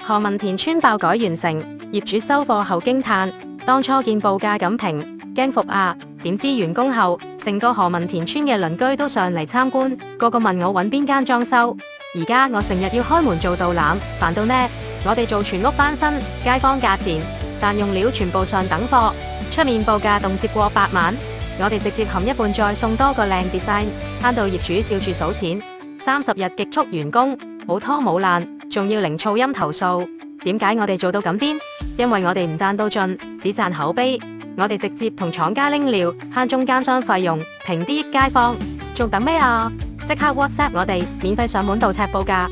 何文田村爆改完成，業主收貨後驚嘆：當初見報價咁平，驚服啊！點知完工後，成個何文田村嘅鄰居都上嚟參觀，個個問我揾邊間裝修。而家我成日要開門做導覽，煩到呢。我哋做全屋翻新，街坊價錢，但用料全部上等貨，出面報價動輒過8萬，我哋直接含一半再送多個靚 design， 慳到業主笑住數錢。30日極速完工，冇拖冇爛，仲要零噪音投訴。點解我哋做到咁癲？因為我哋唔賺到盡，只賺口碑。我哋直接同廠家拎料，慳中間商費用，平啲益街坊。仲等咩啊？即刻 WhatsApp 我哋，免費上門度尺報價。